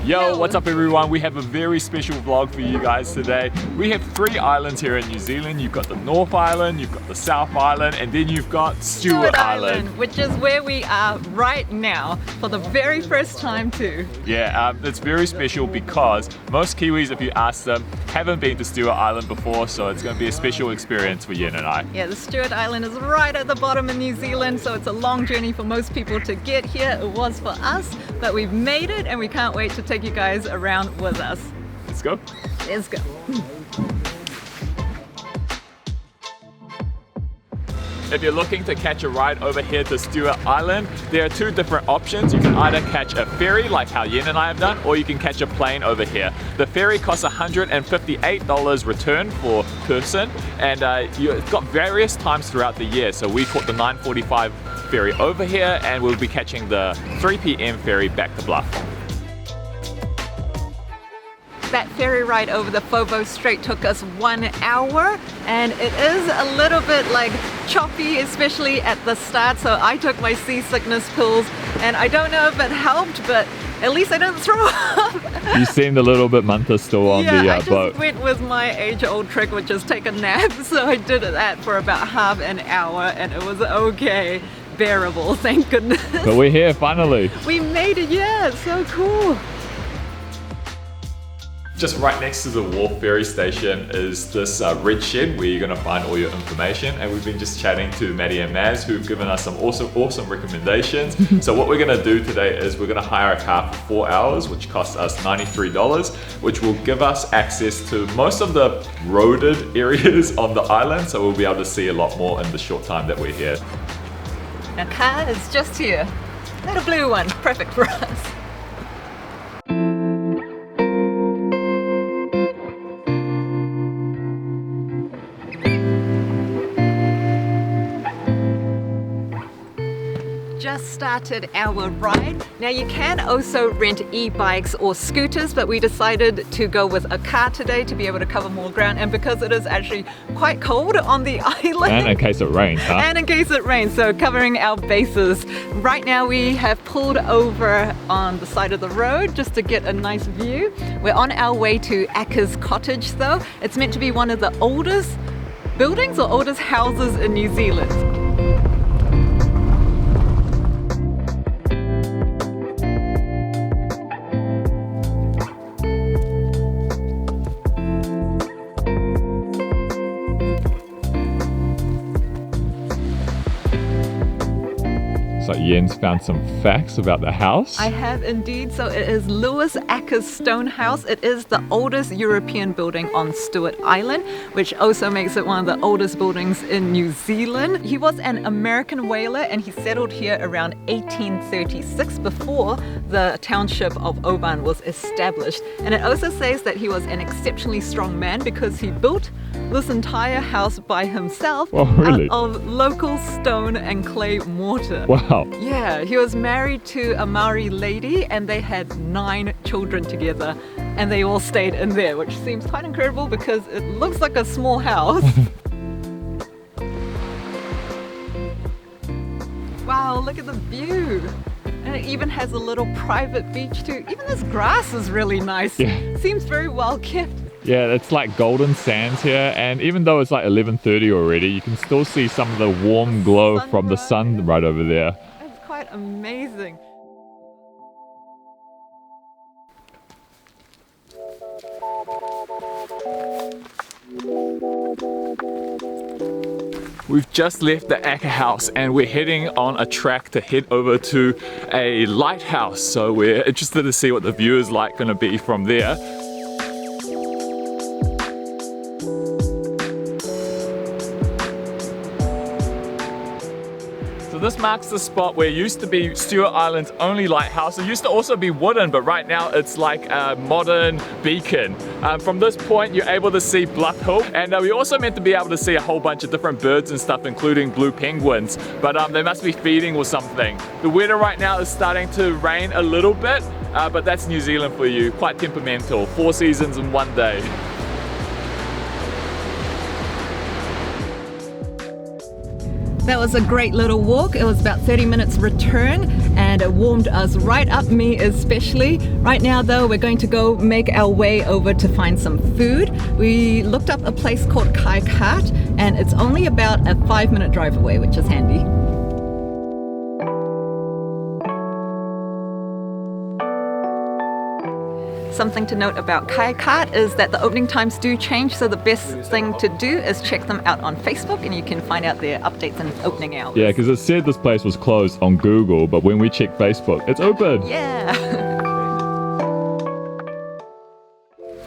Yo, what's up everyone? We have a very special vlog for you guys today. We have 3 islands here in New Zealand. You've got the North Island, you've got the South Island, and then you've got Stewart Island. Which is where we are right now for the very first time too. Yeah, it's very special because most Kiwis, if you ask them, haven't been to Stewart Island before, so it's going to be a special experience for Yen and I. Yeah, the Stewart Island is right at the bottom of New Zealand, so it's a long journey for most people to get here. It was for us, but we've made it and we can't wait to take you guys around with us. Let's go. Let's go. If you're looking to catch a ride over here to Stewart Island, there are 2 different options. You can either catch a ferry like how Yen and I have done, or you can catch a plane over here. The ferry costs $158 return for person, and you've got various times throughout the year. So we caught the 9:45 ferry over here, and we'll be catching the 3 p.m. ferry back to Bluff. That ferry ride over the Foveaux Strait took us 1 hour, and it is a little bit like choppy, especially at the start, so I took my seasickness pills and I don't know if it helped, but at least I didn't throw up. You seemed a little bit munter still on the boat. I just went with my age-old trick, which is take a nap, so I did that for about half an hour and it was okay, bearable, thank goodness. But we're here finally. We made it, yeah, it's so cool. Just right next to the wharf ferry station is this red shed where you're going to find all your information, and we've been just chatting to Maddie and Maz, who've given us some awesome recommendations. So what we're going to do today is we're going to hire a car for 4 hours, which costs us $93, which will give us access to most of the roaded areas on the island, so we'll be able to see a lot more in the short time that we're here. Our car is just here, little blue one, perfect for us. Just started our ride. Now you can also rent e-bikes or scooters, but we decided to go with a car today to be able to cover more ground, and because it is actually quite cold on the island. And in case it rains, huh? And in case it rains, so covering our bases. Right now we have pulled over on the side of the road just to get a nice view. We're on our way to Acker's Cottage though. It's meant to be one of the oldest buildings or oldest houses in New Zealand. So Yen's found some facts about the house. I have indeed. So it is Lewis Acker's stone house. It is the oldest European building on Stewart Island, which also makes it one of the oldest buildings in New Zealand. He was an American whaler and he settled here around 1836 before the township of Oban was established. And it also says that he was an exceptionally strong man because he built this entire house by himself. Oh, really? Out of local stone and clay mortar. Wow. Yeah, he was married to a Maori lady and they had 9 children together, and they all stayed in there, which seems quite incredible because it looks like a small house. Wow, look at the view. And it even has a little private beach too. Even this grass is really nice. Yeah. Seems very well kept. Yeah, it's like golden sands here, and even though it's like 11:30 already, you can still see some of the warm glow from the sun right over there. It's quite amazing. We've just left the Acker house and we're heading on a track to head over to a lighthouse, so we're interested to see what the view is like going to be from there. This marks the spot where it used to be Stewart Island's only lighthouse. It used to also be wooden, but right now it's like a modern beacon. From this point, you're able to see Bluff Hill, and we're also meant to be able to see a whole bunch of different birds and stuff, including blue penguins, but they must be feeding or something. The weather right now is starting to rain a little bit, but that's New Zealand for you. Quite temperamental. 4 seasons in one day. That was a great little walk. It was about 30 minutes return, and it warmed us right up, me especially. Right now though, we're going to go make our way over to find some food. We looked up a place called Kai Kat, and it's only about a 5-minute drive away, which is handy. Something to note about Kai Kat is that the opening times do change, so the best thing to do is check them out on Facebook and you can find out their updates and opening hours. Yeah, because it said this place was closed on Google, but when we checked Facebook, it's open. Yeah.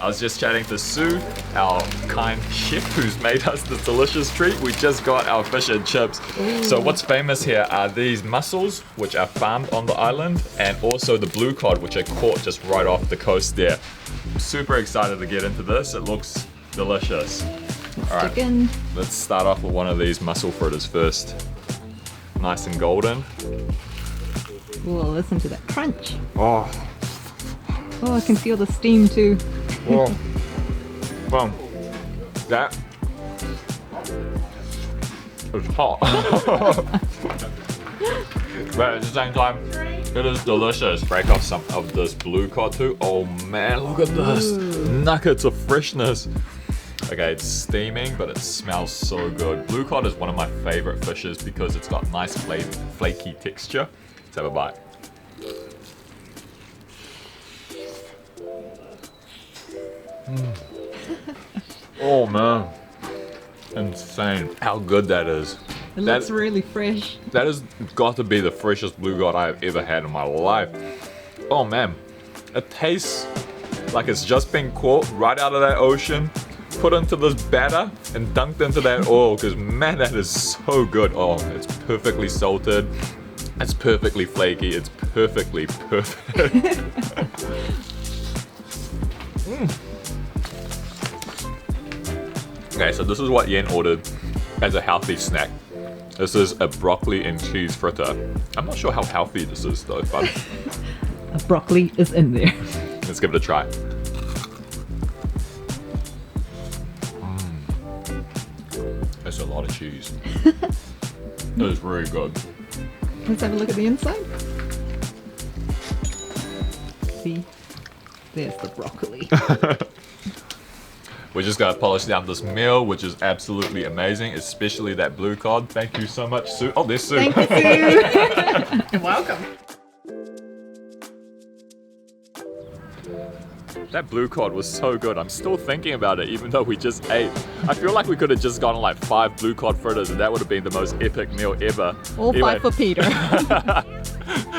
I was just chatting to Sue, our kind chef who's made us this delicious treat. We just got our fish and chips. Ooh. So what's famous here are these mussels, which are farmed on the island, and also the blue cod, which are caught just right off the coast there. I'm super excited to get into this. It looks delicious. All right, let's start off with one of these mussel fritters first. Nice and golden. Ooh, listen to that crunch. Oh, I can feel the steam too. Whoa. Well, that is hot. But at the same time, it is delicious. Break off some of this blue cod too. Oh man, look at this. Nuggets of freshness. Okay, it's steaming, but it smells so good. Blue cod is one of my favorite fishes because it's got nice flaky texture. Let's have a bite. Oh man, insane how good that is. It looks really fresh. That has got to be the freshest blue cod I have ever had in my life. Oh man, it tastes like it's just been caught right out of that ocean, put into this batter and dunked into that oil, because man, that is so good. Oh, it's perfectly salted, it's perfectly flaky, it's perfect. Okay, so this is what Yen ordered as a healthy snack. This is a broccoli and cheese fritter. I'm not sure how healthy this is though, but a broccoli is in there. Let's give it a try. That's a lot of cheese. It is really good. Let's have a look at the inside. See, there's the broccoli. We just gotta polish down this meal, which is absolutely amazing, especially that blue cod. Thank you so much, Sue. Oh, there's Sue. Thank you, Sue. You're welcome. That blue cod was so good. I'm still thinking about it, even though we just ate. I feel like we could have just gotten like 5 blue cod fritters, and that would have been the most epic meal ever. All anyway. 5 for Peter.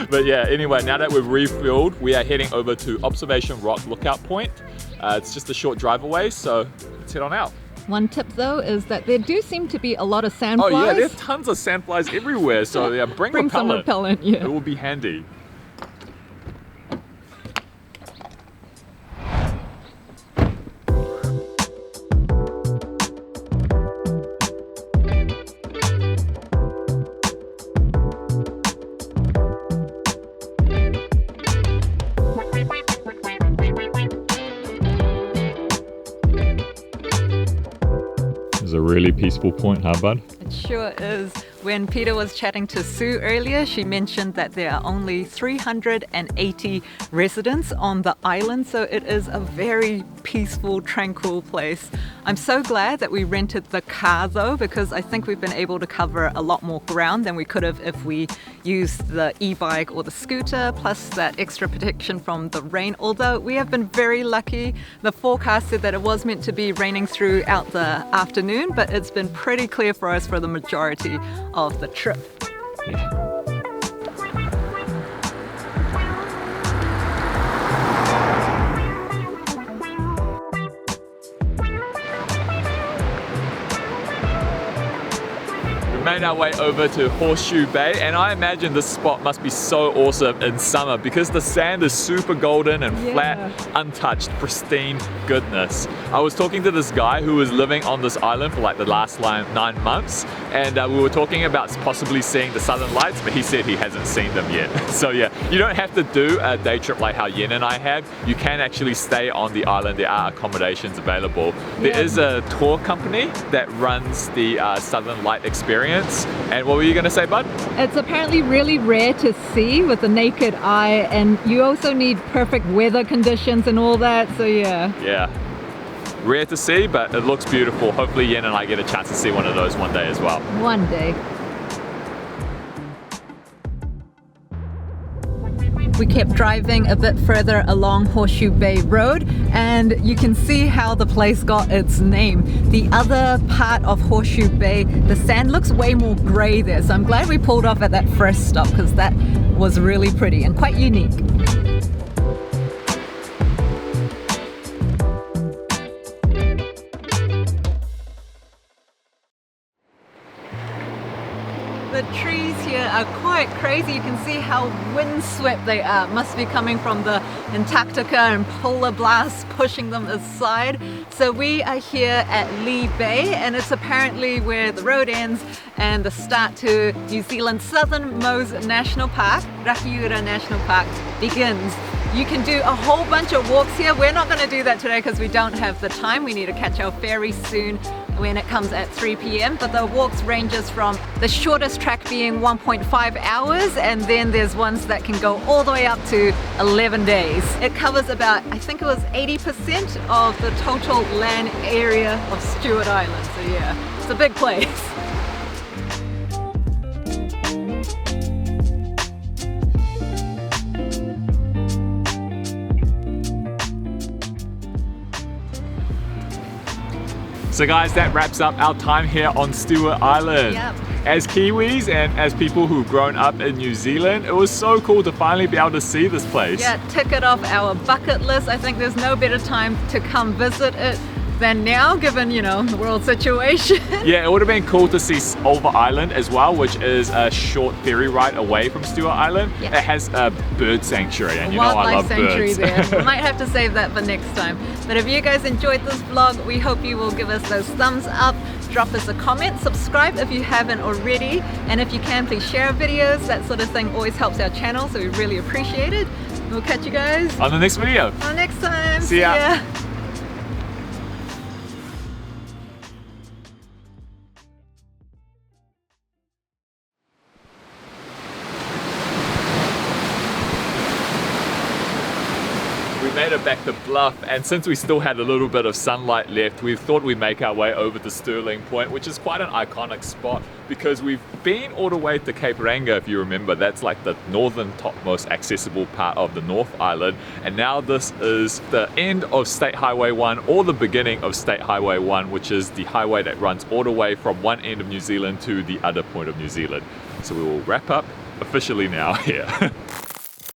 But yeah, anyway, now that we've refilled, we are heading over to Observation Rock Lookout Point. It's just a short drive away, so let's head on out. One tip though is that there do seem to be a lot of sandflies. Oh yeah, there's tons of sandflies everywhere, so yeah, bring repellent. Some repellent, yeah. It will be handy. A really peaceful point, huh, bud? It sure is. When Peter was chatting to Sue earlier, she mentioned that there are only 380 residents on the island, so it is a very peaceful, tranquil place. I'm so glad that we rented the car though, because I think we've been able to cover a lot more ground than we could have if we used the e-bike or the scooter, plus that extra protection from the rain. Although we have been very lucky. The forecast said that it was meant to be raining throughout the afternoon, but it's been pretty clear for us for the majority of the trip. Yeah. Made our way over to Horseshoe Bay, and I imagine this spot must be so awesome in summer because the sand is super golden and flat, untouched, pristine goodness. I was talking to this guy who was living on this island for like the last 9 months, and we were talking about possibly seeing the southern lights, but he said he hasn't seen them yet. So yeah, you don't have to do a day trip like how Yen and I had. You can actually stay on the island. There are accommodations available. There is a tour company that runs the Southern Light Experience. experience. And what were you going to say, bud? It's apparently really rare to see with the naked eye, and you also need perfect weather conditions and all that, so yeah. Yeah. Rare to see, but it looks beautiful. Hopefully Yen and I get a chance to see one of those one day as well. One day. We kept driving a bit further along Horseshoe Bay Road, and you can see how the place got its name. The other part of Horseshoe Bay, the sand looks way more grey there, so I'm glad we pulled off at that first stop because that was really pretty and quite unique. The trees here are quite crazy. You can see how windswept they are. Must be coming from the Antarctica and polar blasts pushing them aside. So we are here at Lee Bay, and it's apparently where the road ends and the start to New Zealand's southernmost national park, Rakiura National Park, begins. You can do a whole bunch of walks here. We're not going to do that today because we don't have the time. We need to catch our ferry soon when it comes at 3 p.m. But the walks ranges from the shortest track being 1.5 hours, and then there's ones that can go all the way up to 11 days. It covers about, I think it was 80% of the total land area of Stewart Island. So yeah, it's a big place. So guys, that wraps up our time here on Stewart Island. Yep. As Kiwis and as people who've grown up in New Zealand, it was so cool to finally be able to see this place. Yeah, tick it off our bucket list. I think there's no better time to come visit it than now, given, you know, the world situation. Yeah, it would have been cool to see Over Island as well, which is a short ferry ride away from Stewart Island. Yeah. It has a bird sanctuary, and you know I love sanctuary birds. there. We might have to save that for next time. But if you guys enjoyed this vlog, we hope you will give us those thumbs up, drop us a comment, subscribe if you haven't already, and if you can, please share our videos. That sort of thing always helps our channel, so we really appreciate it. We'll catch you guys On the next video. on next time. See ya. We made it back to Bluff, and since we still had a little bit of sunlight left, we thought we'd make our way over to Stirling Point, which is quite an iconic spot because we've been all the way to Cape Ranga, if you remember. That's like the northern topmost accessible part of the North Island, and now this is the end of State Highway 1 or the beginning of State Highway 1, which is the highway that runs all the way from one end of New Zealand to the other point of New Zealand. So we will wrap up officially now here.